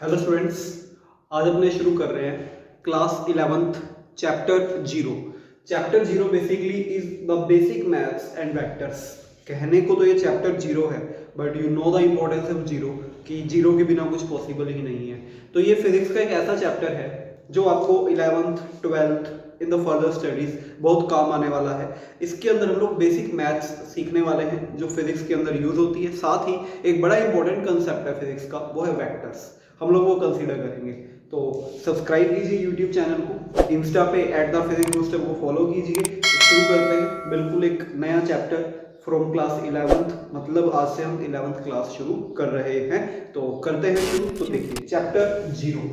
Hello students, आज अपने शुरू कर रहे हैं class 11th chapter zero. Chapter zero basically is the basic maths and vectors. कहने को तो ये चैप्टर जीरो है, but you know the importance of zero कि जीरो के बिना कुछ पॉसिबल ही नहीं है। तो ये फिजिक्स का एक ऐसा चैप्टर है जो आपको 11th 12th in the further studies बहुत काम आने वाला है। इसके अंदर हम लोग बेसिक मैथ्स सीखने वाले हैं जो फिजिक्स के अंदर यूज होती है। साथ ही एक बड़ा इंपॉर्टेंट कंसेप्ट है फिजिक्स का, वो है वेक्टर्स। हम लोग वो कंसीडर करेंगे। तो सब्सक्राइब कीजिए यूट्यूब चैनल को, इंस्टा पे @thephysicbooster को फॉलो कीजिए। शुरू करते हैं बिल्कुल एक नया चैप्टर फ्रॉम क्लास 11th, मतलब आज से हम 11th क्लास शुरू कर रहे हैं। तो करते हैं शुरू। तो देखिए चैप्टर जीरो।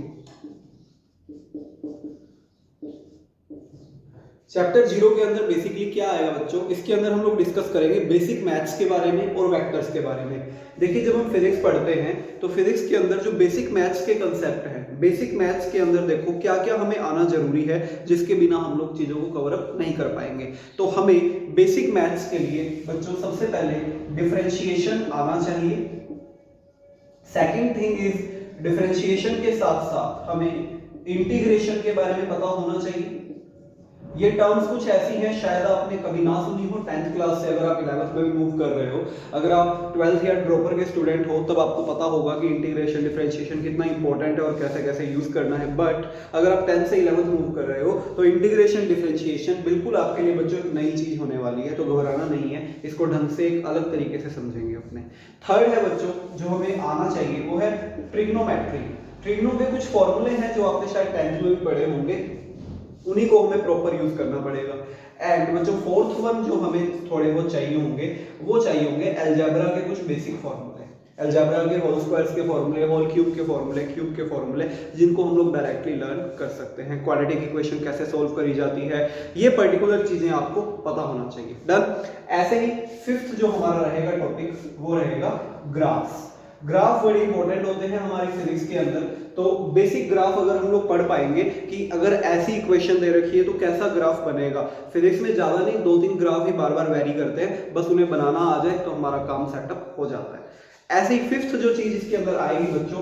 चैप्टर जीरो के अंदर बेसिकली क्या आएगा बच्चों, इसके अंदर हम लोग डिस्कस करेंगे बेसिक मैथ्स के बारे में और वेक्टर्स के बारे में। देखिए जब हम फिजिक्स पढ़ते हैं तो फिजिक्स के अंदर जो बेसिक मैथ्स के कंसेप्ट हैं, बेसिक मैथ्स के अंदर देखो क्या क्या हमें आना जरूरी है, जिसके बिना हम लोग चीजों को कवर अप नहीं कर पाएंगे। तो हमें बेसिक मैथ्स के लिए बच्चों सबसे पहले डिफरेंशिएशन आना चाहिए। सेकेंड थिंग इज डिफरेंशिएशन के साथ साथ हमें इंटीग्रेशन के बारे में पता होना चाहिए। ये टर्म्स कुछ ऐसी हैं शायद आपने कभी ना सुनी हो 10th क्लास से, अगर आप 11th में भी मूव कर रहे हो। अगर आप 12th या ड्रॉपर के स्टूडेंट हो तब आपको पता होगा कि इंटीग्रेशन डिफरेंशिएशन कितना इंपॉर्टेंट है और कैसे कैसे यूज करना है। बट अगर आप 10th से 11th मूव कर रहे हो तो इंटीग्रेशन डिफरेंशिएशन बिल्कुल आपके लिए बच्चों एक नई चीज होने वाली है। तो घबराना नहीं है, इसको ढंग से एक अलग तरीके से समझेंगे अपने। थर्ड है बच्चों जो हमें आना चाहिए वो है ट्रिग्नोमेट्री। ट्रिग्नो के कुछ फॉर्मूले हैं जो आपने शायद 10th में भी पढ़े होंगे, उन्हीं को हमें प्रॉपर यूज करना पड़ेगा। एंड बच्चों फोर्थ वन जो हमें थोड़े बहुत चाहिए होंगे वो चाहिए होंगे अलजेब्रा के कुछ बेसिक फॉर्मूले। अलजेब्रा के होल स्क्वायर्स के फॉर्मूले, होल क्यूब के फॉर्मूले, क्यूब के फॉर्मूले, जिनको हम लोग डायरेक्टली लर्न कर सकते हैं। क्वाड्रेटिक इक्वेशन कैसे सोल्व करी जाती है, ये पर्टिकुलर चीजें आपको पता होना चाहिए। डन। ऐसे ही फिफ्थ जो हमारा रहेगा टॉपिक वो रहेगा ग्राफ्स। ग्राफ बड़े इंपॉर्टेंट होते हैं हमारी फिजिक्स के अंदर। तो बेसिक ग्राफ अगर हम लोग पढ़ पाएंगे कि अगर ऐसी इक्वेशन दे रखी है तो कैसा ग्राफ बनेगा। फिजिक्स में ज्यादा नहीं, 2-3 ग्राफ ही बार बार वेरी करते हैं, बस उन्हें बनाना आ जाए तो हमारा काम सेटअप हो जाता है। ऐसे ही फिफ्थ जो चीज इसके अंदर आएगी बच्चों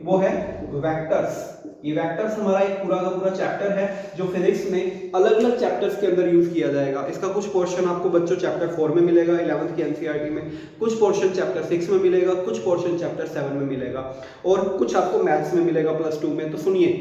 वो है वेक्टर्स। ये वेक्टर्स हमारा एक पूरा का पूरा चैप्टर है जो फिजिक्स में अलग अलग चैप्टर्स के अंदर यूज किया जाएगा। इसका कुछ पोर्शन आपको बच्चों चैप्टर 4 में मिलेगा 11th की एनसीईआरटी में, कुछ पोर्शन चैप्टर 6 में मिलेगा, कुछ पोर्शन चैप्टर 7 में मिलेगा और कुछ आपको मैथ्स में मिलेगा +2 में। तो सुनिए,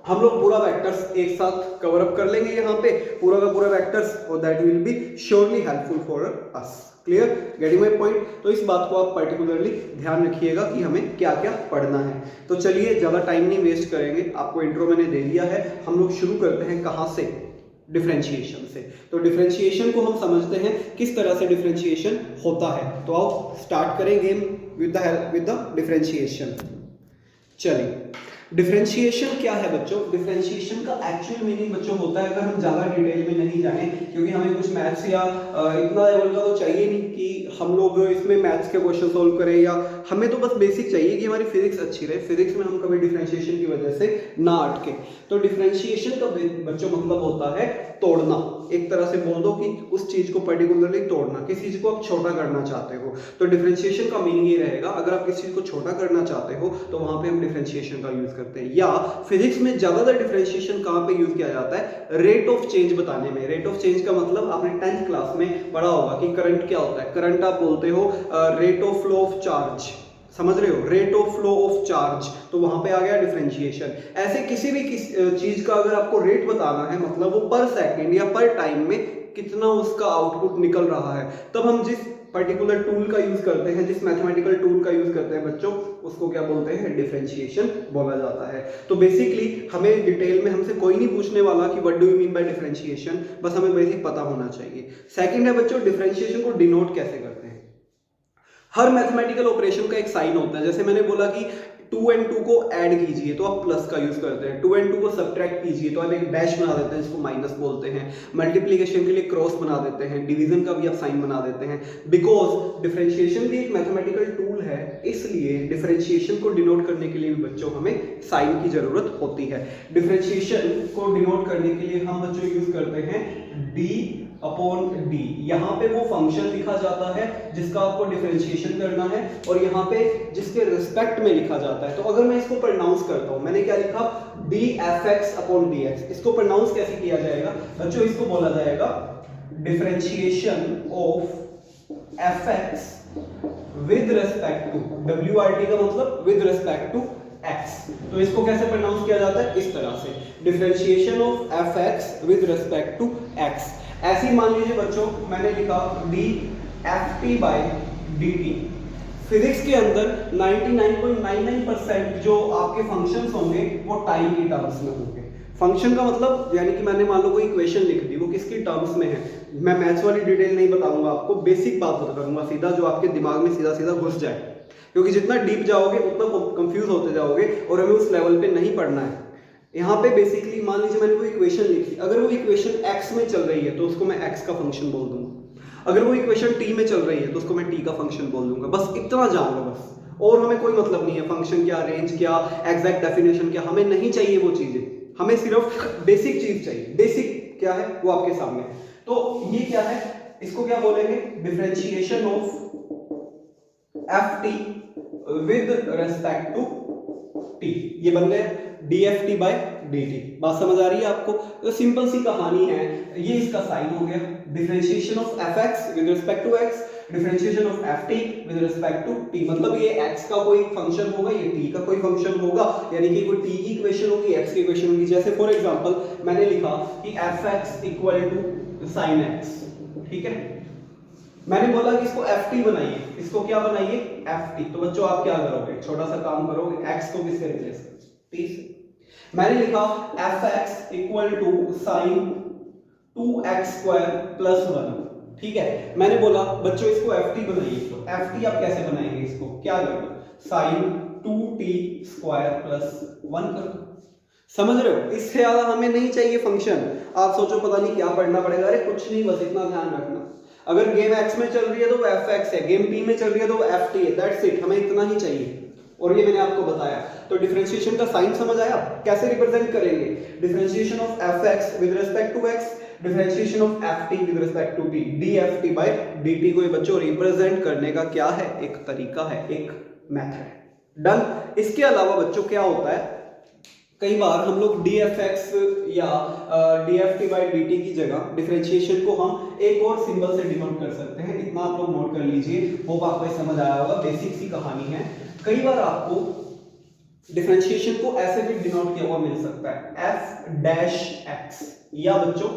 हम लोग पूरा वेक्टर्स एक साथ कवर अप कर लेंगे यहाँ पे, पूरा का पूरा वेक्टर्स, और that will be surely helpful for us. Clear, getting my point. तो इस बात को आप पर्टिकुलरली ध्यान रखिएगा कि हमें क्या क्या पढ़ना है। तो चलिए ज्यादा टाइम नहीं वेस्ट करेंगे, आपको इंट्रो मैंने दे दिया है। हम लोग शुरू करते हैं कहां से, डिफरेंशिएशन से। तो डिफरेंशिएशन को हम समझते हैं किस तरह से डिफरेंशिएशन होता है। तो आओ स्टार्ट करें गेम विद द डिफरेंशिएशन। चलिए, डिफरेंशिएशन क्या है बच्चों? डिफरेंशिएशन का एक्चुअल मीनिंग बच्चों होता है, अगर हम ज्यादा डिटेल में नहीं जाएं, क्योंकि हमें कुछ मैथ्स या इतना लेवल का तो चाहिए नहीं कि हम लोग इसमें मैथ्स के क्वेश्चन सोल्व करें, या हमें तो बस बेसिक चाहिए कि हमारी फिजिक्स अच्छी रहे, फिजिक्स में हम कभी डिफरेंशिएशन की वजह से ना अटके। तो डिफरेंशिएशन का बच्चों मतलब होता है तोड़ना। एक तरह से बोल दो कि उस चीज को पर्टिकुलरली तोड़ना, किसी चीज को आप छोटा करना चाहते हो। तो डिफरेंशिएशन का मीनिंग ये रहेगा, अगर आप किसी चीज को छोटा करना चाहते हो तो वहां पे हम डिफरेंशिएशन का यूज करते हैं। या फिजिक्स में ज्यादातर डिफरेंशिएशन कहां पे यूज किया जाता है? रेट ऑफ चेंज बताने में। रेट ऑफ चेंज का मतलब आपने 10th क्लास में पढ़ा होगा कि करंट क्या होता है। करंट आप बोलते हो rate of flow of charge, समझ रहे हो, rate of flow of charge. तो वहां पे आ गया डिफरेंशिएशन। ऐसे किसी भी चीज का अगर आपको रेट बताना है, मतलब वो पर सेकंड या पर टाइम में कितना उसका आउटपुट निकल रहा है, तब हम जिस पर्टिकुलर टूल का यूज करते हैं, जिस मैथमेटिकल टूल का यूज करते हैं बच्चों, उसको क्या बोलते हैं? डिफरेंशिएशन बोला जाता है। तो बेसिकली हमें डिटेल में हमसे कोई नहीं पूछने वाला कि what do you mean by differentiation, बस हमें बेसिक पता होना चाहिए। सेकंड है बच्चों, डिफरेंशिएशन को डिनोट कैसे करते हैं। हर मैथमेटिकल ऑपरेशन का एक साइन होता है। जैसे मैंने बोला कि 2 और 2 को ऐड कीजिए तो आप प्लस का यूज करते हैं, 2 और 2 को सब्ट्रैक्ट कीजिए तो आप एक डैश बना देते हैं जिसको माइनस बोलते हैं, मल्टीप्लिकेशन के लिए क्रॉस बना देते हैं, डिवीजन का भी आप साइन बना देते हैं। बिकॉज डिफरेंशिएशन भी एक मैथमेटिकल टूल है, इसलिए डिफरेंशिएशन को डिनोट करने के लिए भी बच्चों हमें साइन की जरूरत होती है। डिफरेंशिएशन को डिनोट करने के लिए हम बच्चों यूज करते हैं डी अपॉन डी, यहाँ पे वो फंक्शन लिखा जाता है जिसका आपको डिफरेंशिएशन करना है और यहाँ पे जिसके रिस्पेक्ट में लिखा जाता है। तो अगर मैं इसको प्रोनाउंस करता हूँ, मैंने क्या लिखा, d f x upon d x, इसको प्रोनाउंस कैसे किया जाएगा बच्चों, इसको बोला जाएगा differentiation of f x with respect to, W R T का मतलब विद रिस्पेक्ट टू x। तो इसको कैसे प्रोनाउंस किया जाता है, इस तरह से, differentiation of f x with respect to x। ऐसे ही मान लीजिए बच्चों मैंने लिखा d f t by d t. Physics के अंदर 99.99% जो आपके फंक्शंस होंगे वो टाइम की टर्म्स में होंगे। फंक्शन का मतलब यानी कि मैंने मान लो कोई इक्वेशन लिख दी, वो किसकी टर्म्स में है, मैं मैथ्स वाली डिटेल नहीं बताऊंगा आपको, बेसिक बात बता करूंगा सीधा, जो आपके दिमाग में सीधा सीधा घुस जाए, क्योंकि जितना डीप जाओगे उतना कंफ्यूज होते जाओगे और हमें उस लेवल पे नहीं पढ़ना है। यहाँ पे बेसिकली मान लीजिए मैंने कोई इक्वेशन लिखी, अगर वो इक्वेशन x में चल रही है तो उसको मैं x का फंक्शन बोल दूंगा, अगर वो इक्वेशन t में चल रही है तो उसको मैं t का फंक्शन बोल दूंगा। बस इतना जान लो बस, और हमें कोई मतलब नहीं है फंक्शन क्या, रेंज क्या, एग्जैक्ट डेफिनेशन क्या, हमें नहीं चाहिए वो चीजें, हमें सिर्फ बेसिक चीज चाहिए। बेसिक क्या है वो आपके सामने है। तो ये क्या है, इसको क्या बोलेंगे, differentiation of f t with respect to t, ये बन गए dft बाय dt। बात समझ आ रही है आपको? तो सिंपल सी कहानी है, ये इसका साइन हो गया, differentiation of fx with respect to x, differentiation of ft with respect to t। मतलब ये x का कोई फंक्शन होगा, ये t का कोई फंक्शन होगा, यानी कि कोई t की इक्वेशन होगी, x की इक्वेशन होगी। जैसे फॉर एग्जांपल मैंने लिखा कि fx equal to sin x, ठीक है, मैंने बोला कि इसको ft बनाइए, इसको क्या बनाइए, ft। तो बच्चों आप क्या करोगे, छोटा सा काम करोगे, x को किससे रिप्लेस करोगे, t से। मैंने लिखा fx equal to sin 2x square plus 1, ठीक है। मैंने बोला बच्चों इसको ft बनाइए, तो ft आप कैसे बनाएंगे, इसको क्या करोगे, sin 2t स्क्वायर प्लस 1 कर दो। समझ रहे हो? इससे ज्यादा हमें नहीं चाहिए फंक्शन। आप सोचो पता नहीं क्या पढ़ना पड़ेगा, अरे कुछ नहीं, बस इतना ध्यान रखना, अगर गेम x में चल रही है तो वो fx है, गेम t में चल रही है तो वो ft है, दैट्स इट, हमें इतना ही चाहिए। और ये मैंने आपको बताया। तो डिफरेंशिएशन का साइन समझ आया, कैसे रिप्रेजेंट करेंगे, differentiation of fx with respect to x, differentiation of ft with respect to t, dft by dt को ये बच्चों रिप्रेजेंट करने का क्या है, एक तरीका है, एक मेथड है। डन। इसके अलावा बच्चों क्या होता है, कई बार हम लोग dfx या dft बाई dt की जगह डिफरेंशिएशन को हम एक और सिंबल से डिनोट कर सकते हैं। इतना आप लोग नोट कर लीजिए, होप आपको समझ आया होगा, बेसिक सी कहानी है। कई बार आपको डिफरेंशिएशन को ऐसे भी डिनोट किया हुआ मिल सकता है, f डैश x या बच्चों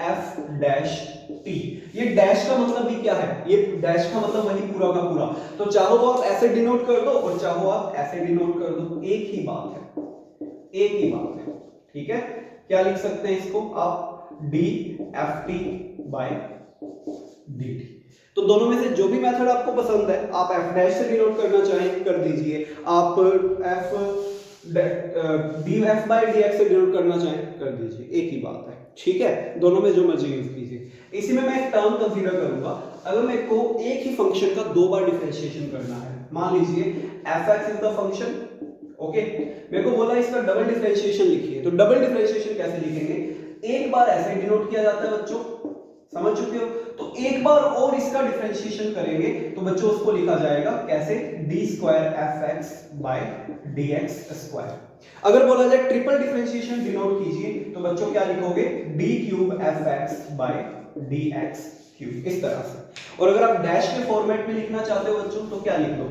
f डैश t। ये डैश का मतलब भी क्या है, ये डैश का मतलब वही पूरा का पूरा। तो चाहो तो आप ऐसे डिनोट कर दो और चाहो आप ऐसे डिनोट कर दो, एक ही बात है, एक ही बात है, ठीक है। क्या लिख सकते हैं इसको आप, dft बाय dt। तो दोनों में से जो भी मेथड आपको पसंद है, आप f डैश से डिनोट करना चाहें कर दीजिए, आप f df बाय dx से डिनोट करना चाहें कर दीजिए, एक ही बात है, ठीक है। दोनों में जो मर्जी यूज कीजिए। इसी में मैं एक टर्म कंसीडर करूंगा, अगर मेरे को एक ही फंक्शन का दो बार डिफरेंशिएशन करना है, मान लीजिए fx is the function, okay, मेरे को बोला इसका डबल डिफरेंशिएशन लिखिए। तो डबल डिफरेंशिएशन कैसे लिखेंगे, एक बार ऐसे डिनोट किया जाता है बच्चों, समझ चुके हो। तो एक बार और इसका डिफरेंशिएशन करेंगे तो बच्चों उसको लिखा जाएगा कैसे, d square fx by dx square. अगर बोला जाए ट्रिपल डिफरेंशिएशन डिनोट कीजिए तो बच्चों क्या लिखोगे, d cube fx by dx cube, इस तरह से। और अगर आप डैश के फॉर्मेट में लिखना चाहते हो बच्चों तो क्या लिख लो,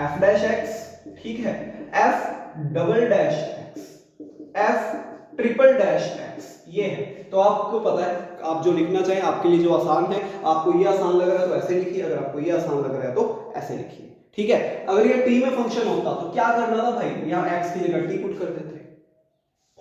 f डैश x, ठीक है, f double dash x, f triple dash x, ये है। तो आपको पता है, आप जो लिखना चाहें आपके लिए जो आसान है, आपको ये आसान लग रहा है तो ऐसे लिखिए, अगर आपको ये आसान लग रहा है तो ऐसे लिखिए, ठीक है। अगर ये t में फंक्शन होता तो क्या करना था भाई, यहाँ x की जगह t पुट कर देते।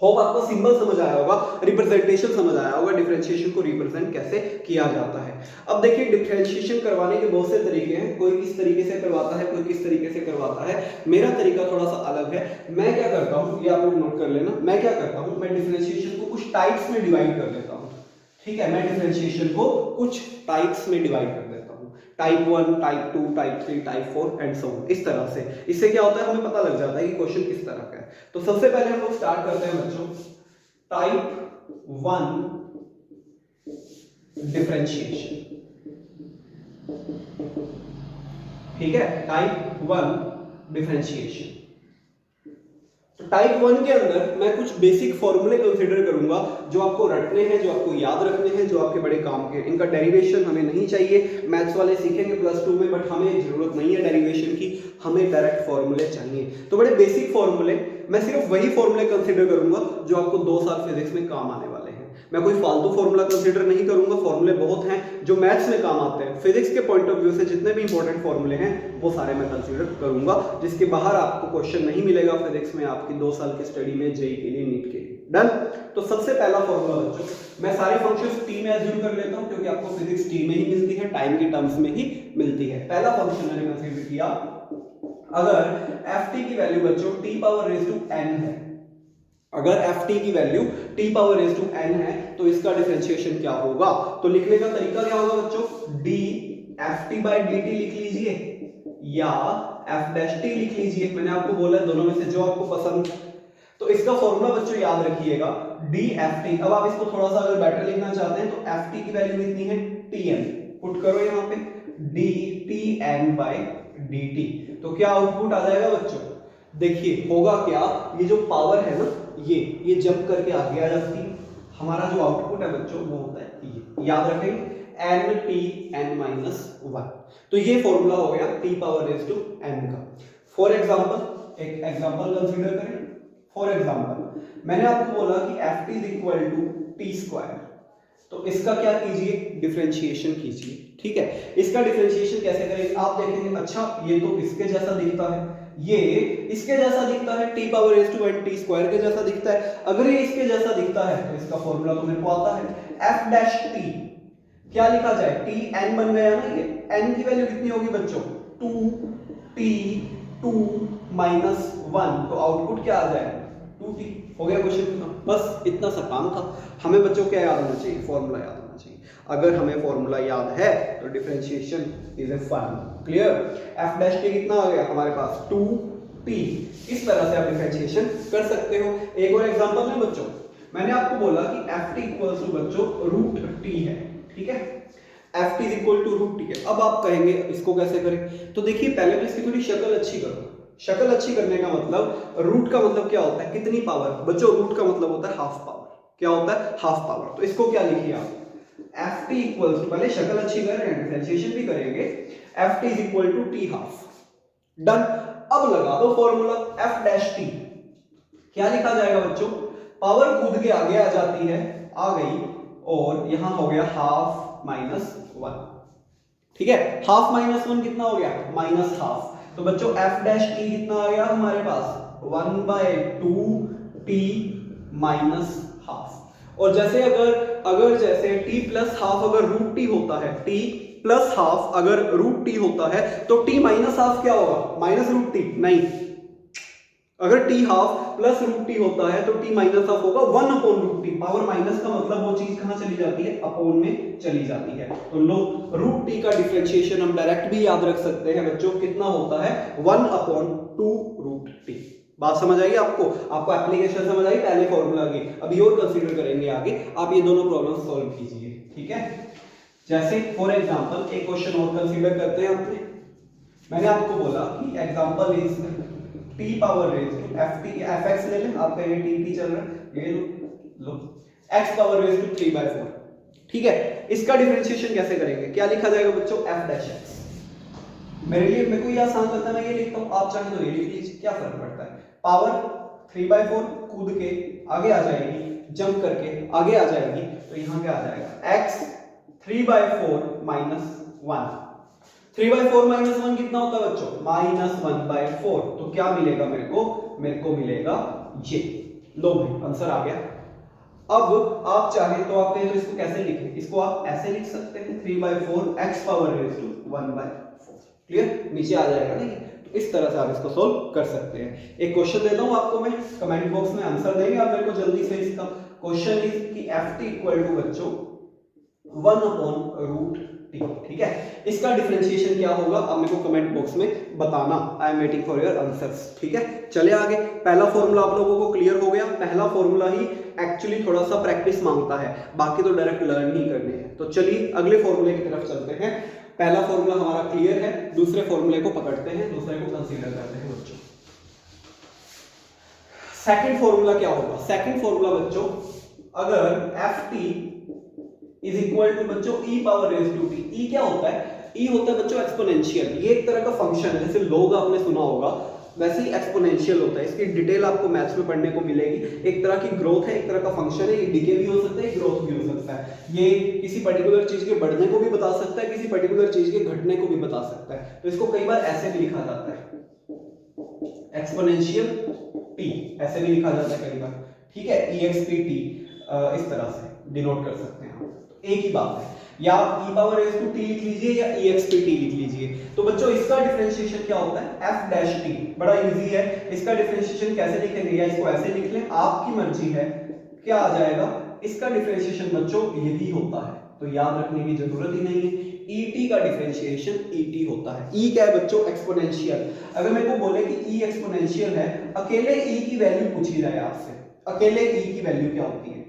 होप आपको सिंबल समझ आया होगा, रिप्रेजेंटेशन समझ आया होगा, डिफरेंशिएशन को रिप्रेजेंट कैसे किया जाता है। अब देखिए डिफरेंशिएशन करवाने के बहुत से तरीके हैं, कोई किस तरीके से करवाता है, कोई किस तरीके से करवाता है। मेरा तरीका थोड़ा सा अलग है। मैं क्या करता हूँ, ये आप लोग नोट कर लेना, मैं क्या करता हूँ, मैं डिफरेंशिएशन को कुछ टाइप्स में डिवाइड कर देता हूँ, ठीक है। मैं डिफरेंशिएशन को कुछ टाइप्स में डिवाइड कर देता हूँ, type 1, type 2, type 3, type 4 and so on, इस तरह से। इससे क्या होता है, हमें पता लग जाता है कि क्वेश्चन किस तरह का है। तो सबसे पहले हम लोग स्टार्ट करते हैं बच्चों, टाइप 1 डिफरेंशिएशन। ठीक है, टाइप 1 डिफरेंशिएशन। तो टाइप 1 के अंदर मैं कुछ बेसिक फॉर्मूले कंसीडर करूंगा जो आपको रटने हैं, जो आपको याद रखने हैं, जो आपके बड़े काम के। इनका डेरिवेशन हमें नहीं चाहिए, मैथ्स वाले सीखेंगे +2 में, बट हमें जरूरत नहीं है डेरिवेशन की, हमें डायरेक्ट फॉर्मूले चाहिए। तो बड़े बेसिक फॉर्मूले, मैं सिर्फ वही फॉर्मूले कंसीडर करूंगा जो आपको 2 साल फिजिक्स में काम आने वाले हैं। मैं कोई फालतू फॉर्मूला कंसीडर नहीं करूंगा, फॉर्मूले बहुत हैं जो मैथ्स में काम आते हैं। फिजिक्स के पॉइंट ऑफ व्यू से जितने भी इंपॉर्टेंट फॉर्मूले हैं वो सारे मैं कंसीडर करूंगा, जिसके बाहर आपको क्वेश्चन नहीं मिलेगा फिजिक्स में आपकी 2 साल की स्टडी में, जेई के लिए, नीट के लिए। डन। तो सबसे पहला फॉर्मूला बच्चों, मैं सारे फंक्शंस टी में एज्यूम कर लेता हूं क्योंकि आपको फिजिक्स टी में ही मिलती है, टाइम के टर्म्स में ही मिलती है। पहला फंक्शन मैंने कंसीडर किया, अगर एफ टी की वैल्यू बच्चों t power raise to n है, अगर एफ टी की value t power raise to n है तो इसका डिफरेंशिएशन क्या होगा? तो लिखने का तरीका क्या होगा बच्चों, D f t by d T लिख लीजिए या एफ डैश टी लिख लीजिए। मैंने आपको बोला है दोनों में से जो आपको पसंद। तो इसका फॉर्मूला बच्चों याद रखिएगा, डी एफ टी। अब आप इसको थोड़ा सा अगर बेटर लिखना चाहते हैं तो एफ टी की वैल्यू कितनी है, टी एन, पुट करो यहाँ पे d t n by d t. तो क्या आउटपुट आ जाएगा बच्चों, देखिए होगा क्या, ये जो पावर है ना ये जंप करके आगे आ जाती है, हमारा जो आउटपुट है बच्चों वो होता है ये, याद रखेंगे एन टी एन माइनस 1। तो ये फॉर्मूला हो गया t power raise to n का। फॉर एग्जांपल, एक एग्जांपल कंसीडर करें। फॉर एग्जांपल मैंने आपको बोला कि f t is equal to t square, तो इसका क्या कीजिए, डिफरेंशिएशन कीजिए। ठीक है, इसका डिफरेंशिएशन कैसे करेंगे, आप देखेंगे अच्छा ये तो इसके जैसा दिखता है, ये इसके जैसा दिखता है, t power raise to n t square के जैसा दिखता है। अगर ये इसके जैसा दिखता है तो इसका फॉर्मूला तो मेरे को आता है, एफ डैश टी क्या लिखा जाए, टी एन बन गया ना, ये एन की वैल्यू कितनी होगी बच्चों, 2 टी 2 माइनस 1, तो आउटपुट क्या आ जाएगा, 2t। हो गया क्वेश्चन खत्म, बस इतना सा काम था। हमें बच्चों क्या याद होना चाहिए, फॉर्मूला याद होना चाहिए। अगर हमें फॉर्मूला याद है तो differentiation is a fun. Clear, f dash t कितना आ गया हमारे पास, 2t। इस तरह से आप डिफरेंशिएशन कर सकते हो। एक और एग्जांपल में बच्चों, मैंने आपको बोला कि एफ टी इक्वल्स टू बच्चों रूट टी है। ठीक है, f t is equal to root t है। अब आप कहेंगे इसको कैसे करें, तो देखिए पहले तो इसकी थोड़ी शक्ल अच्छी करो। शक्ल अच्छी करने का मतलब, रूट का मतलब क्या होता है, कितनी पावर बच्चों, रूट का मतलब होता है हाफ पावर। क्या होता है, हाफ पावर। तो इसको क्या लिखिए आप, एफ टी इक्वल्स टू, पहले शक्ल अच्छी कर रहे हैं, डिफरेंशिएशन भी करेंगे, f t is equal to t half. Done. अब लगा दो फॉर्मूला, एफ डैश टी क्या लिखा जाएगा बच्चों, पावर कूद के आगे आ जाती है, आ गई, और यहां हो गया हाफ माइनस 1। ठीक है, हाफ माइनस 1 कितना हो गया, माइनस हाफ। तो बच्चों एफ डैश टी कितना आ गया हमारे पास, 1/2 टी माइनस हाफ। और जैसे अगर जैसे टी प्लस हाफ अगर रूट टी होता है, टी प्लस हाफ अगर रूट टी होता है, तो टी माइनस हाफ क्या होगा, माइनस रूट टी, नहीं, अगर t half plus root t होता है तो टी माइनस हाफ होगा 1/रूट टी। पावर माइनस का मतलब वो चीज कहां चली जाती है, अपॉन में चली जाती है। तो लो रूट टी का डिफरेंशिएशन हम डायरेक्ट भी याद रख सकते हैं बच्चों, कितना होता है 1/2 रूट टी। बात समझ आई आपको एप्लीकेशन समझ आई पहले फॉर्मूला की। अभी और कंसीडर करेंगे आगे, आप ये दोनों प्रॉब्लम सॉल्व कीजिए। ठीक है, जैसे फॉर एग्जांपल एक क्वेश्चन और कंसीडर करते हैं अपने। मैंने आपको बोला कि example is t power raise to f t, f x ले लें, आपका ये टी चल रहा है, ये लो एक्स पावर रेज़ टू 3/4। ठीक है, इसका डिफरेंशिएशन कैसे करेंगे, क्या लिखा जाएगा बच्चों, एफ डैश एक्स। मेरे को ये आसान लगता है, मैं ये लिखता हूं, आप चाहें तो ये लिख लीजिए, क्या फर्क पड़ता है। पावर 3/4 कूद के आगे आ जाएगी, जंप करके आगे आ जाएगी, तो यहां क्या आ जाएगा, x 3/4 माइनस 1। 3/4 माइनस 1 कितना होता है बच्चों, -1/4। तो क्या मिलेगा मेरे को मिलेगा ये, लो भाई आंसर आ गया। अब आप चाहें तो आप तो इसको कैसे लिखें, इसको आप ऐसे लिख सकते हैं 3/4 x power raise to 1/4। Clear, नीचे आ जाएगा नहीं, तो इस तरह से आप इसको सोल्व कर सकते हैं। एक क्वेश्चन देता हूं आपको मैं, कमेंट बॉक्स में आंसर देंगे आप मेरे को जल्दी से। इसका क्वेश्चन इज कि ft इक्वल टू बच्चों 1/रूट टी। ठीक है, इसका डिफरेंशिएशन क्या होगा अब मेरे को कमेंट बॉक्स में बताना। I am waiting for your answers. ठीक है, चले आगे। पहला फॉर्मूला आप लोगों को क्लियर हो गया। पहला फॉर्मूला ही एक्चुअली थोड़ा सा प्रैक्टिस मांगता है, बाकी तो डायरेक्ट लर्न ही करने हैं। तो चलिए अगले फॉर्मूले की तरफ चलते हैं। पहला फॉर्मूला हमारा क्लियर है, दूसरे फॉर्मूले को पकड़ते हैं, दूसरे को कंसीडर करते हैं बच्चों। सेकंड फॉर्मूला क्या होगा? सेकंड फॉर्मूला बच्चों, अगर f t is equal to बच्चों e power raise to t. E क्या होता है? ई होता है बच्चों एक्सपोनेंशियल। ये एक तरह का फंक्शन है, जैसे लोग आपने सुना होगा वैसे ही एक्सपोनेंशियल होता है। इसकी डिटेल आपको मैथ्स में पढ़ने को मिलेगी। एक तरह की ग्रोथ है, एक तरह का फंक्शन है। ये डीके भी हो सकता है, ग्रोथ भी हो सकता है। ये किसी पर्टिकुलर चीज के बढ़ने को भी बता सकता है, किसी पर्टिकुलर चीज के घटने को भी बता सकता है। तो इसको कई बार ऐसे भी लिखा जाता है, एक्सपोनेंशियल टी, ऐसे भी लिखा जाता है कई बार। ठीक है, EXP टी इस तरह से डिनोट कर सकते हैं हम। एक ही बात है, या आप e power raise to t लिख लीजिए या EXP t लिख लीजिए। तो बच्चों इसका डिफरेंशिएशन क्या होता है? f dash t। बड़ा इजी है। इसका डिफरेंशिएशन कैसे लिखेंगे, या इसको ऐसे लिख लें, आपकी मर्जी है। क्या आ जाएगा? इसका डिफरेंशिएशन बच्चों यही होता है, तो याद रखने की जरूरत ही नहीं है। et का डिफरेंशिएशन et होता है। e क्या है बच्चों? एक्सपोनेंशियल। अगर मेरे को बोले कि e एक्सपोनेंशियल है, अकेले e की वैल्यू पूछी जाए आपसे, अकेले e की वैल्यू क्या होती है,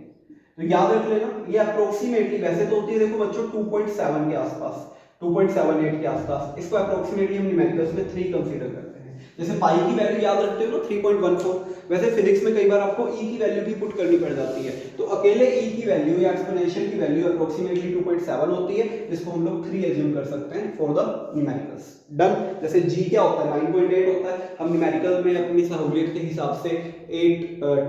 तो याद रख लेना ये अप्रोक्सीमेटली वैसे तो होती है देखो बच्चों 2.7 के आसपास, 2.78 के आसपास। इसको अप्रोक्सीमेटली हम न्यूमेरिकल्स में 3 कंसीडर करते हैं। जैसे पाई की वैल्यू याद रखते हो ना 3.14, वैसे फिजिक्स में कई बार आपको e की वैल्यू भी पुट करनी पड़ जाती है। तो अकेले e की वैल्यू या एक्सपोनेंशियल की वैल्यू अप्रोक्सीमेटली 2.7 होती है, जिसको हम लोग 3 एज्यूम कर सकते हैं फॉर द न्यूमेरिकल्स। डन। जैसे g क्या होता है? 9.8 होता है। हम न्यूमेरिकल में अपनी सहूलियत के हिसाब से 8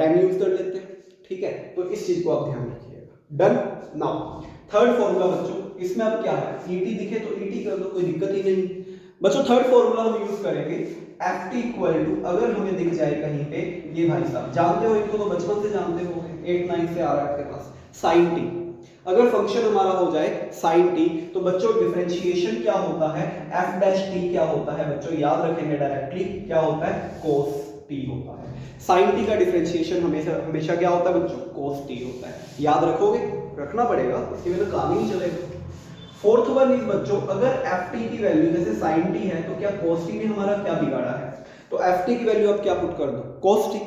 10 यूज कर लेते हैं। ठीक है, तो इस चीज को आप ध्यान रखिएगा। डन। नाउ थर्ड फॉर्मूला बच्चों, इसमें अब क्या है? et दिखे तो et कर दो, कोई दिक्कत ही नहीं बच्चों। थर्ड फॉर्मूला हम यूज करेंगे ft इक्वल टू, अगर हमें दिख जाए कहीं पे, ये भाई साहब जानते हो इनको, तो बचपन से जानते हो, 8 9 से आ रहा है आपके पास, sin t। अगर फंक्शन हमारा हो जाए sin t, तो बच्चों डिफरेंशिएशन क्या होता है? f डैश t क्या होता है बच्चों? याद रखेंगे डायरेक्टली, क्या होता है? cos t होता है। sin t का डिफरेंशिएशन हमेशा क्या होता है बच्चों? cos t होता है। याद रखोगे? रखना पड़ेगा, इसके बिना काम ही नहीं चलेगा। फोर्थ वन इज बच्चों, अगर ft की वैल्यू जैसे sin t है, तो क्या cos t ने हमारा क्या बिगाड़ा है? तो ft की वैल्यू आप क्या पुट कर दो? cos t।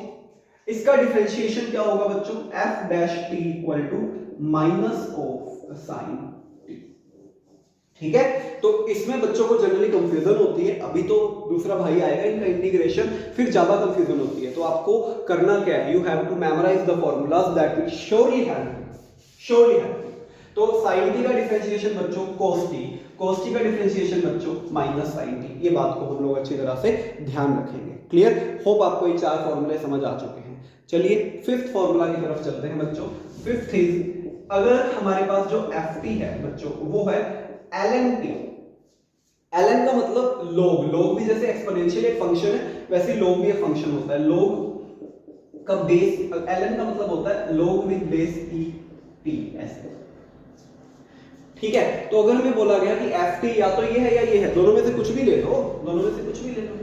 इसका डिफरेंशिएशन क्या होगा बच्चों? f dash t equal to minus of sin t। ठीक है, तो इसमें बच्चों को जनरली कंफ्यूजन होती है। अभी तो दूसरा भाई आएगा इनका इंटीग्रेशन, फिर ज्यादा कंफ्यूजन होती है। तो आपको करना क्या है? You have to memorise the formulas that will surely help. तो sin t का डिफरेंशिएशन बच्चों cos t, cos t का डिफरेंशिएशन बच्चों माइनस sin t। ये बात को हम लोग अच्छी तरह से ध्यान रखेंगे। क्लियर? होप आपको ये 4 फॉर्मूले समझ आ चुके हैं। चलिए फिफ्थ फॉर्मूला की तरफ चलते हैं बच्चों। फिफ्थ इज, अगर हमारे पास जो ft है बच्चों, वो है ln t। ln का मतलब log भी जैसे एक्सपोनेंशियल एक फंक्शन है, वैसे log भी एक फंक्शन होता है। log का बेस, ln का मतलब होता है log with base e t, ऐसे। ठीक है, तो अगर हमें बोला गया कि ft या तो ये है या ये है, दोनों में से कुछ भी ले लो, दोनों में से कुछ भी ले लो,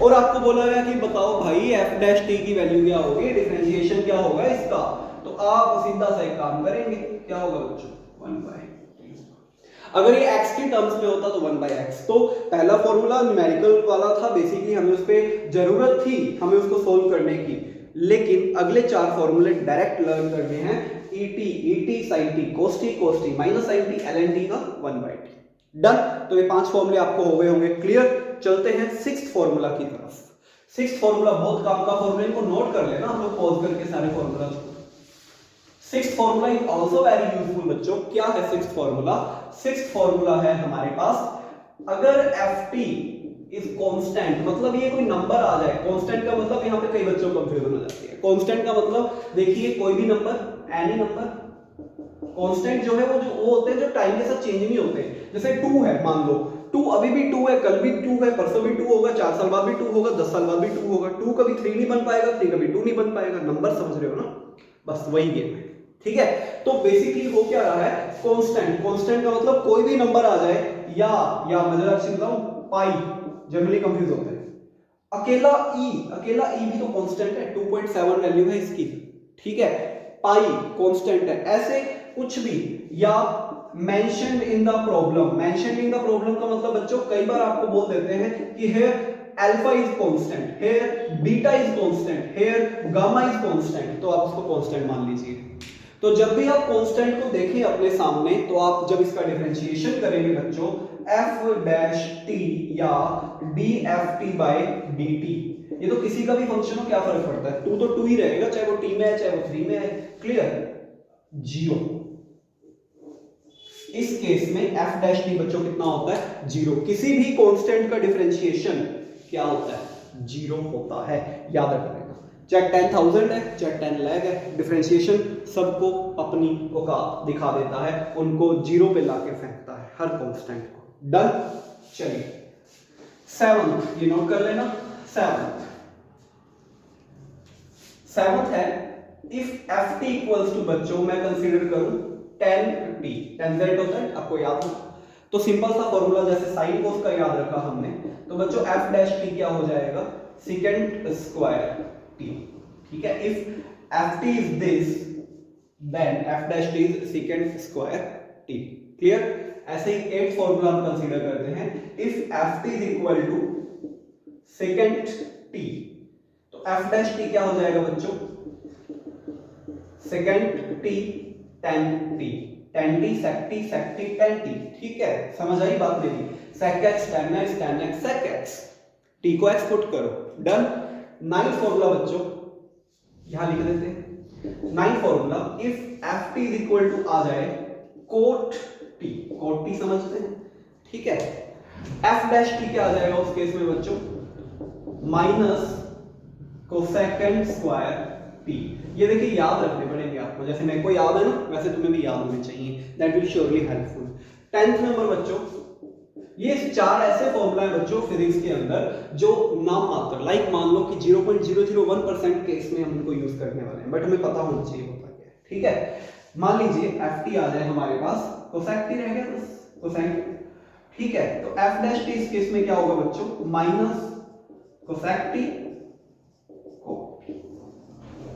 और आपको बोला गया कि बताओ भाई f डैश t की वैल्यू क्या होगी, डिफरेंशिएशन क्या होगा इसका, तो आप सीधा सा एक काम करेंगे, क्या होगा बच्चों? 1/t। अगर ये x की टर्म्स में होता तो 1/x। तो पहला फॉर्मूला न्यूमेरिकल वाला था, बेसिकली हमें उस पर जरूरत थी, हमें उसको सोल्व करने की। लेकिन अगले 4 फॉर्मूले डायरेक्ट लर्न करने हैं। et sin t, cos t minus sin t, ln t का 1/t। डन। तो ये 5 फॉर्मूले आपको हो गए होंगे क्लियर। चलते हैं 6th फॉर्मूला की तरफ। 6th फॉर्मूला बहुत काम का फॉर्मूला, इनको नोट कर लेना हम लोग पॉज करके सारे formula. 6th formula is also very useful बच्चों। क्या है 6th फॉर्मूला? 6th फॉर्मूला है हमारे पास, अगर ft इज कांस्टेंट, मतलब ये कोई नंबर आ जाए। कांस्टेंट का मतलब यहाँ पे कई बच्चों को कंफ्यूजन हो जाती है। कांस्टेंट का मतलब देखिए कोई भी नंबर, एनी नंबर। कांस्टेंट जो है वो होते हैं जो टाइम के साथ चेंज नहीं होते। जैसे 2 है, मान लो 2 अभी भी 2 है, कल भी 2 है, परसों भी 2 होगा, 4 साल बाद भी 2 होगा, 10 साल बाद भी 2 होगा। 2 कभी 3 नहीं बन पाएगा, 3 कभी 2 नहीं बन पाएगा। नंबर समझ रहे हो ना? बस वही गेम है। ठीक है, तो बेसिकली हो क्या रहा है? कांस्टेंट। कांस्टेंट का मतलब कोई भी नंबर आ जाए, या मजेदार चीज बताऊं, पाई जनरली कंफ्यूज होते हैं। अकेला ई भी तो कांस्टेंट है, 2.7 वैल्यू है इसकी। ठीक है, पाई कांस्टेंट है, ऐसे कुछ भी, या mentioned in the problem. Mentioned in the problem का मतलब बच्चों कई बार आपको बोल देते हैं कि here alpha is constant, here beta is constant, here gamma is constant, तो आप उसको कांस्टेंट मान लीजिए। तो जब भी आप कांस्टेंट को देखें अपने सामने, तो आप जब इसका डिफरेंशिएशन करेंगे बच्चों, f डैश t या dft बाय dt, ये तो किसी का भी फंक्शन हो, क्या फर्क पड़ता है, 2 तो 2 ही रहेगा, चाहे वो t में है चाहे वो 3 में है। क्लियर? 0। इस केस में f डैश t बच्चों कितना होता है? 0। किसी भी कांस्टेंट का डिफरेंशिएशन क्या होता है? 0 होता है, याद रखना। चाहे 10,000 है चाहे 10 लाख है, डिफरेंशिएशन सबको अपनी औकात दिखा देता है, उनको 0 पे लाके फेंकता है हर कांस्टेंट को। डन? चलिए 7th ये नोट कर लेना। 7th है इफ ft इक्वल्स टू बच्चों मैं कंसीडर करूं 10t, 10z होता है आपको याद हो, तो सिंपल सा फॉर्मूला जैसे साइन कोस का याद रखा हमने, तो बच्चों f डैश t क्या हो जाएगा? Second square t। ठीक है, if ft is this then f dash t is second square t। Clear? ऐसे ही 8th फॉर्मूला हम कंसीडर करते हैं, if ft is equal to second t, तो f डैश t क्या हो जाएगा बच्चों? Second t tan t, tan t sec t sec t tan t। ठीक है, समझ आई बात मेरी? sec x tan x tan x sec x, t को x पुट करो। डन? 9th फॉर्मूला बच्चों यहां लिख देते हैं। 9th formula if ft is equal to आ जाए cot t, cot t समझते हैं? ठीक है, f डैश t क्या आ जाएगा उस केस में बच्चों? Minus cosecant square t। ये देखिए याद रखने पड़ेंगे आपको, जैसे मेरे को याद है ना वैसे तुम्हें भी याद होने चाहिए, that will surely helpful. 10th number बच्चों, ये 4 ऐसे फॉर्मूला है बच्चों फिजिक्स के अंदर जो नाम मात्र, लाइक मान लो कि 0.001% केस में हम इनको यूज करने वाले हैं, बट हमें पता होना चाहिए होता क्या है। ठीक है, मान लीजिए ft आ जाए हमारे पास, कोसेक t रह गया बस, कोसेक। ठीक है, तो f डैश t इस केस में क्या होगा बच्चों? Minus cosec t cot।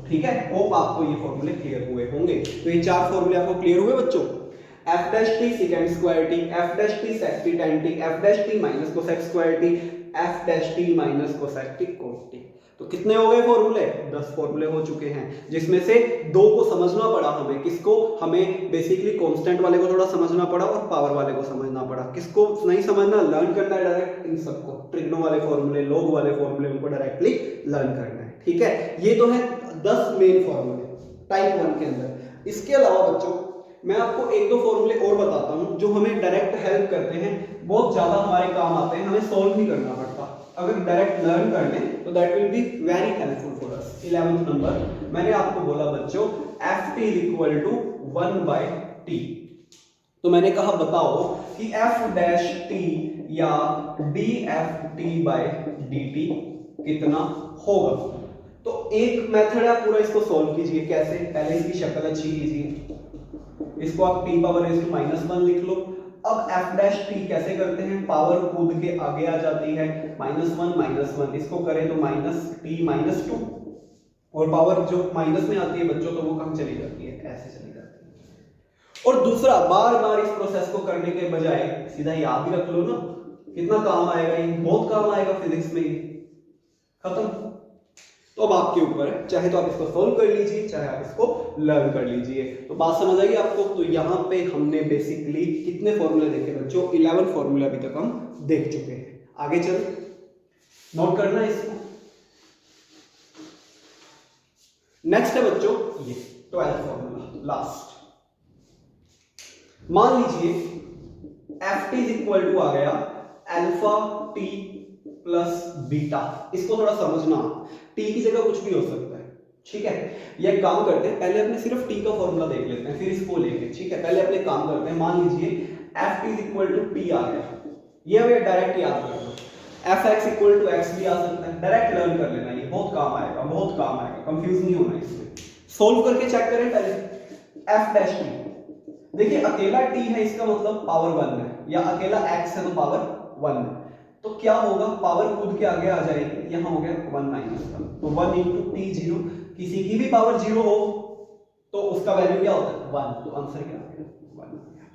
ठीक है, होप आपको ये फॉर्मूले क्लियर हुए होंगे। तो ये 4 फॉर्मूले आपको क्लियर हुए बच्चों? f dash t second square t, f dash t sec t tan t, f dash t minus cosec square t, f dash t minus cosec t cot t। तो कितने हो गए फॉर्मूले? 10 फॉर्मूले हो चुके हैं, जिसमें से 2 को समझना पड़ा हमें। किसको? हमें बेसिकली कांस्टेंट वाले को थोड़ा समझना पड़ा और पावर वाले को समझना पड़ा। किसको नहीं समझना? लर्न करना है डायरेक्ट इन सबको, ट्रिग्नो वाले फॉर्मूले, लॉग वाले फॉर्मूले, उनको डायरेक्टली लर्न करना है। ठीक है, ये तो है 10 मेन फॉर्मूले टाइप 1 के अंदर। इसके अलावा बच्चों मैं आपको 1-2 फॉर्मूले और बताता हूं जो हमें डायरेक्ट हेल्प करते हैं, बहुत ज्यादा हमारे काम आते हैं, हमें सॉल्व नहीं करना पड़ता। अगर डायरेक्ट लर्न कर लें तो that will be very helpful for us. 11th number मैंने आपको बोला बच्चों ft is equal to 1/t, तो मैंने कहा बताओ कि f डैश t या dft बाय dt कितना होगा। तो एक मेथड है, पूरा इसको सॉल्व कीजिए। कैसे? पहले इसकी शक्ल अच्छी कीजिए, इसको आप t पावर रेज़ टू -1 लिख लो। अब f डैश t कैसे करते हैं? पावर कूद के आगे आ जाती है, -1 इसको करें तो -t-2, और पावर जो माइनस में आती है बच्चों तो वो कम चली जाती है, ऐसे चली जाती है। और दूसरा, बार बार इस प्रोसेस को करने के बजाय सीधा याद ही रख लो ना, कितना काम आएगा ये, बहुत काम आएगा फिजिक्स में। खत्म। तो अब आपके ऊपर है, चाहे तो आप इसको सोल्व कर लीजिए, चाहे आप इसको लर्न कर लीजिए। तो बात समझ आई आपको? तो यहाँ पे हमने बेसिकली कितने फॉर्मूले देखे बच्चों? 11 फॉर्मूला अभी तक हम देख चुके हैं। आगे चल, नोट करना है इसको। नेक्स्ट है बच्चों ये 12th फॉर्मूला, लास्ट। मान लीजिए ft इज इक्वल टू आ गया अल्फा t प्लस बीटा। इसको थोड़ा समझना, t की जगह कुछ भी हो सकता है। ठीक है, ये काम करते हैं, पहले अपने सिर्फ t का फॉर्मूला देख लेते हैं, फिर इसको लेंगे। ठीक है, पहले अपने काम करते हैं। मान लीजिए ft is equal to t आ गया, ये हमें डायरेक्ट याद कर लो। fx इक्वल टू x भी आ सकता है, डायरेक्ट लर्न कर लेना, ये बहुत काम आएगा, बहुत काम आएगा, कंफ्यूज नहीं होना इसमें। सोल्व करके चेक करें पहले। f डैश t, देखिए अकेला t है, इसका मतलब पावर 1 है, या अकेला x है तो पावर 1 है। तो क्या होगा? पावर कूद के आगे आ जाएगी, यहां हो गया 1 माइनस 1, तो 1 इंटू टी 0, किसी की भी पावर 0 हो तो उसका वैल्यू क्या होता है? 1, तो आंसर क्या आ गया? 1 आ गया।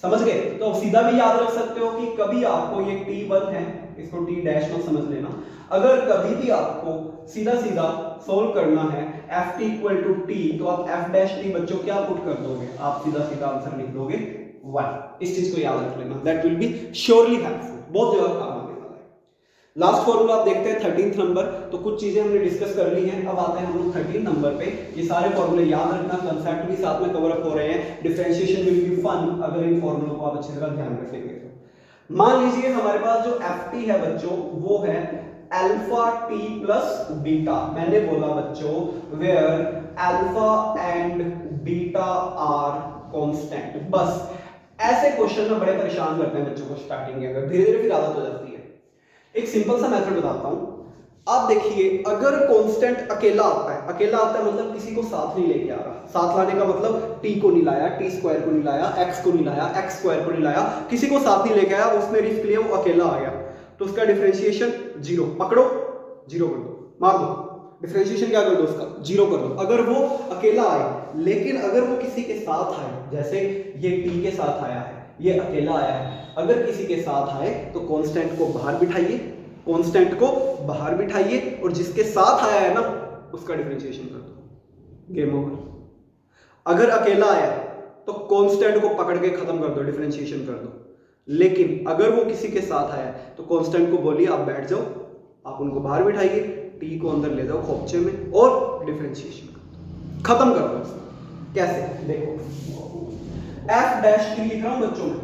समझ गए? तो अब सीधा भी याद रख सकते हो कि कभी आपको ये T1 है, इसको T डैश मत समझ लेना। अगर कभी भी आपको सीधा सीधा सोल्व करना है ft इक्वल टू टी, तो आप f डैश टी बच्चों क्या पुट कर दोगे? आप सीधा सीधा आंसर लिख दोगे 1। इस चीज को याद रख लेना, that will be surely helpful, बहुत जगह काम आने वाला है। लास्ट फॉर्मूला आप देखते हैं 13th नंबर। तो कुछ चीजें हमने डिस्कस कर ली हैं, अब आते हैं हम लोग 13 नंबर पे। ये सारे फॉर्मूले याद रखना, कंसेप्ट भी साथ में कवर अप हो रहे हैं। डिफरेंशिएशन विल बी फन अगर इन फॉर्मूलों को आप अच्छी तरह ध्यान रखेंगे तो। मान लीजिए हमारे पास जो ft है बच्चों वो है अल्फा टी प्लस बीटा। मैंने बोला बच्चों where alpha and beta are constant. बस ऐसे क्वेश्चन में बड़े परेशान करते हैं बच्चों को स्टार्टिंग के अंदर, धीरे धीरे फिर आदत हो जाती है। एक सिंपल सा मेथड बताता हूं। आप देखिए, अगर कांस्टेंट अकेला आता है, अकेला आता है मतलब किसी को साथ नहीं लेके आ रहा। साथ लाने का मतलब टी को नहीं लाया, टी स्क्वायर को नहीं लाया, एक्स को नहीं लाया, एक्स स्क्वायर को नहीं लाया, किसी को साथ नहीं लेके आया, उसने रिस्क लिया, वो अकेला आ गया, तो उसका डिफरेंशिएशन जीरो। पकड़ो, जीरो कर दो, मार दो, डिफरेंशिएशन क्या कर दो उसका, जीरो कर दो। अगर वो अकेला आए, लेकिन अगर वो किसी के साथ आए, जैसे ये टी के साथ आया है, ये अकेला आया है, अगर किसी के साथ आए तो कांस्टेंट को बाहर बिठाइए, कांस्टेंट को बाहर बिठाइए और जिसके साथ आया है ना उसका डिफरेंशिएशन कर दो, गेम ओवर। अगर अकेला आया तो कांस्टेंट को पकड़ के खत्म कर दो, डिफरेंशिएशन कर दो। लेकिन अगर वो किसी के साथ आया तो कांस्टेंट को बोलिए आप बैठ जाओ, आप उनको बाहर बिठाइए, टी को अंदर ले जाओ खोपचे में और डिफरेंशिएशन कर दो, खत्म कर दो। कैसे? देखो, एफ डैश टी लिख रहा हूं बच्चों में।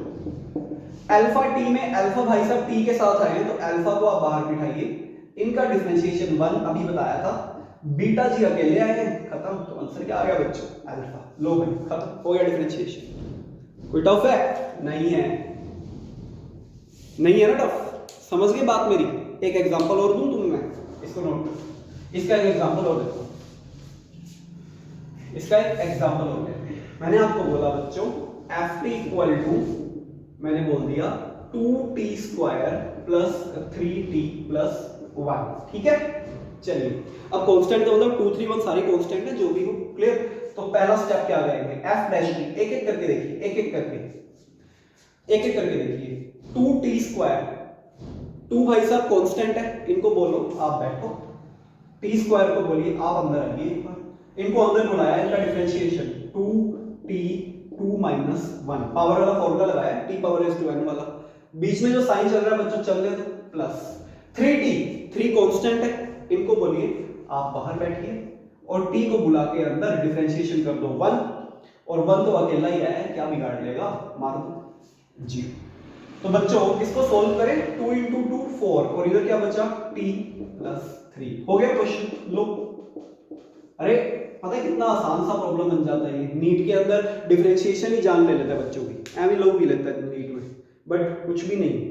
अल्फा टी में अल्फा भाई साहब टी के साथ आए हैं तो अल्फा को आप बाहर बिठाइए, इनका डिफरेंशिएशन 1 अभी बताया था। बीटा जी अकेले आए हैं, खत्म। तो आंसर क्या आ गया बच्चों? अल्फा। लो भाई, खत्म हो गया डिफरेंशिएशन। कोई टफ है? नहीं है, नहीं है ना टफ। समझ गए बात मेरी? एक एग्जांपल और दूं तुम्हें, इसको नोट करो। इसका एक एग्जांपल और देखो, इसका एक एग्जांपल और देखो। मैंने आपको बोला बच्चों ft इक्वल टू, मैंने बोल दिया 2t square plus 3t plus 1, ठीक है। चलिए, अब कांस्टेंट का मतलब 2 3 1 सारी कांस्टेंट है, जो भी हो, क्लियर। तो पहला स्टेप क्या करेंगे? f डैश टी, एक एक करके देखिए, एक एक करके देखिए। 2t स्क्वायर, 2 भाई साहब कांस्टेंट है, इनको बोलो आप बैठो, t स्क्वायर को बोलिए आप अंदर आइए एक बार, इनको अंदर बुलाया, इनका डिफरेंशिएशन 2t 2 माइनस 1, पावर वाला फॉर्मूला लगाया, t power raise to n वाला, बीच में जो साइन चल रहा है बच्चों चल रहे प्लस 3t, 3 कांस्टेंट है, इनको बोलिए आप बाहर बैठिए और t को बुला के अंदर डिफरेंशिएशन कर दो 1, और 1 तो अकेला ही आया है, क्या बिगाड़ लेगा, मार दो जी। तो बच्चों इसको सोल्व करें, 2 इंटू 2 4, और इधर क्या बचा t प्लस 3, हो गया क्वेश्चन। लो, अरे पता है कितना आसान सा प्रॉब्लम बन जाता है ये। नीट के अंदर डिफरेंशिएशन ही जान ले लेता है बच्चों की, एवं लोग भी लेता है नीट में, बट कुछ भी नहीं,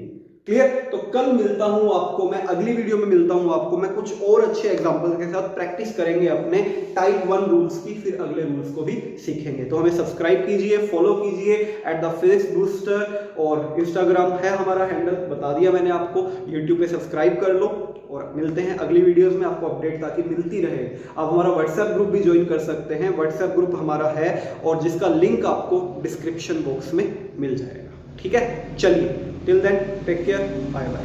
क्लियर। तो कल मिलता हूं आपको मैं, अगली वीडियो में मिलता हूं आपको मैं कुछ और अच्छे एग्जांपल के साथ। प्रैक्टिस करेंगे अपने टाइप 1 रूल्स की, फिर अगले रूल्स को भी सीखेंगे। तो हमें सब्सक्राइब कीजिए, फॉलो कीजिए @thePhysicsBooster, और इंस्टाग्राम है हमारा हैंडल, बता दिया मैंने आपको। यूट्यूब पे सब्सक्राइब कर लो, और मिलते हैं अगली वीडियोस में, आपको अपडेट ताकि मिलती रहे। आप हमारा व्हाट्सएप ग्रुप भी ज्वाइन कर सकते हैं, व्हाट्सएप ग्रुप हमारा है और जिसका लिंक आपको डिस्क्रिप्शन बॉक्स में मिल जाएगा, ठीक है। चलिए, till then take care, bye bye.